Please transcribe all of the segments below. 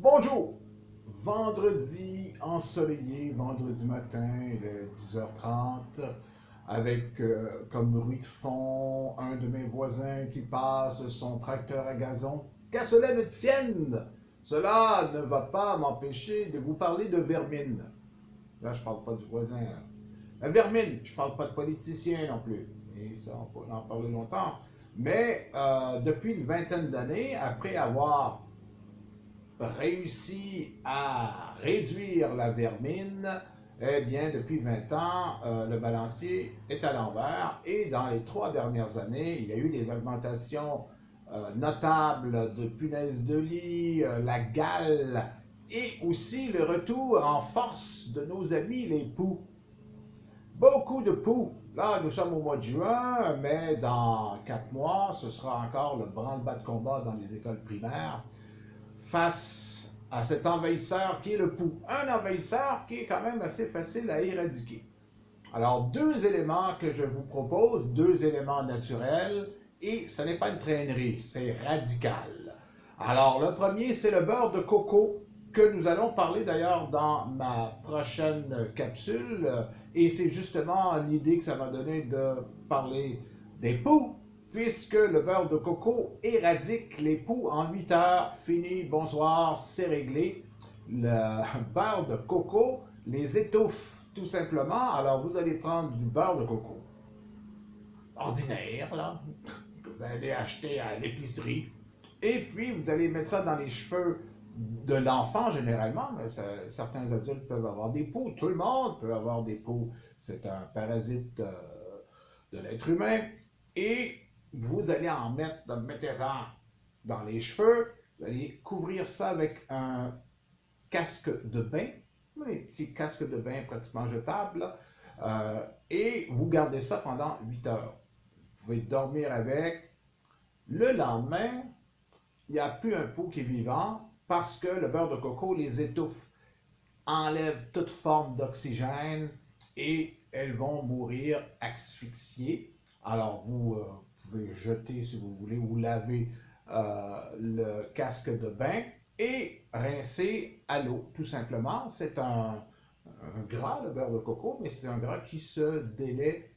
Bonjour! Vendredi ensoleillé, vendredi matin, il est 10h30, avec comme bruit de fond un de mes voisins qui passe son tracteur à gazon. Qu'à cela ne tienne! Cela ne va pas m'empêcher de vous parler de vermine. Là, je ne parle pas du voisin. La vermine, je ne parle pas de politicien non plus. Et ça, on peut en parler longtemps. Mais depuis une vingtaine d'années, après avoir réussi à réduire la vermine, eh bien, depuis 20 ans, le balancier est à l'envers et dans les 3 dernières années, il y a eu des augmentations notables de punaises de lit, la gale et aussi le retour en force de nos amis les poux. Beaucoup de poux. Là, nous sommes au mois de juin, mais dans 4 mois, ce sera encore le branle-bas de combat dans les écoles primaires face à cet envahisseur qui est le poux. Un envahisseur qui est quand même assez facile à éradiquer. Alors, deux éléments que je vous propose, deux éléments naturels, et ce n'est pas une traînerie, c'est radical. Alors, le premier, c'est le beurre de coco, que nous allons parler d'ailleurs dans ma prochaine capsule, et c'est justement l'idée que ça m'a donné de parler des poux, puisque le beurre de coco éradique les poux en 8 heures. Fini, bonsoir, c'est réglé. Le beurre de coco les étouffe tout simplement. Alors vous allez prendre du beurre de coco ordinaire, là, que vous allez acheter à l'épicerie, et puis vous allez mettre ça dans les cheveux de l'enfant généralement, mais certains adultes peuvent avoir des poux, tout le monde peut avoir des poux, c'est un parasite de l'être humain, et vous allez en mettre, mettez ça dans les cheveux, vous allez couvrir ça avec un casque de bain, les petits casques de bain pratiquement jetables, et vous gardez ça pendant 8 heures. Vous pouvez dormir avec. Le lendemain, il n'y a plus un pot qui est vivant parce que le beurre de coco les étouffe, enlève toute forme d'oxygène et elles vont mourir asphyxiées. Alors vous pouvez jeter si vous voulez ou laver le casque de bain et rincer à l'eau tout simplement. C'est un gras, le beurre de coco, mais c'est un gras qui se délaie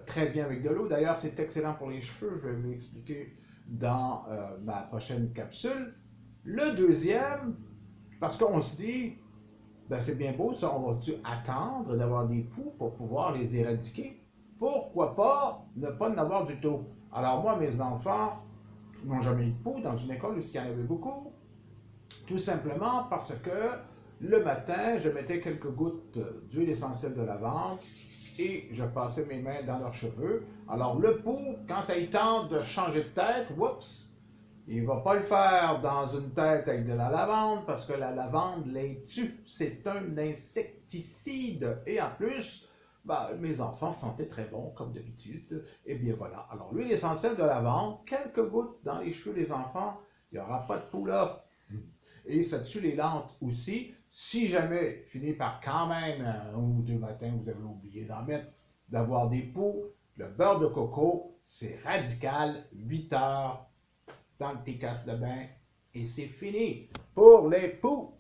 très bien avec de l'eau. D'ailleurs, c'est excellent pour les cheveux. Je vais vous l'expliquer dans ma prochaine capsule. Le deuxième, parce qu'on se dit, ben c'est bien beau ça, on va-tu attendre d'avoir des poux pour pouvoir les éradiquer? Pourquoi pas ne pas en avoir du tout? Alors moi, mes enfants n'ont jamais eu de poux dans une école où il y en avait beaucoup, tout simplement parce que le matin, je mettais quelques gouttes d'huile essentielle de lavande et je passais mes mains dans leurs cheveux. Alors le poux, quand ça y tente de changer de tête, oups, il ne va pas le faire dans une tête avec de la lavande parce que la lavande les tue. C'est un insecticide. Et en plus, ben, mes enfants sentaient très bon comme d'habitude. Et bien voilà. Alors l'huile essentielle de lavande, quelques gouttes dans les cheveux des enfants, il n'y aura pas de poux là. Et ça tue les lentes aussi. Si jamais finit par quand même un ou deux matins, vous avez oublié d'en mettre, d'avoir des poux, le beurre de coco, c'est radical, 8 heures dans le petit casse de bain, et c'est fini pour les poux.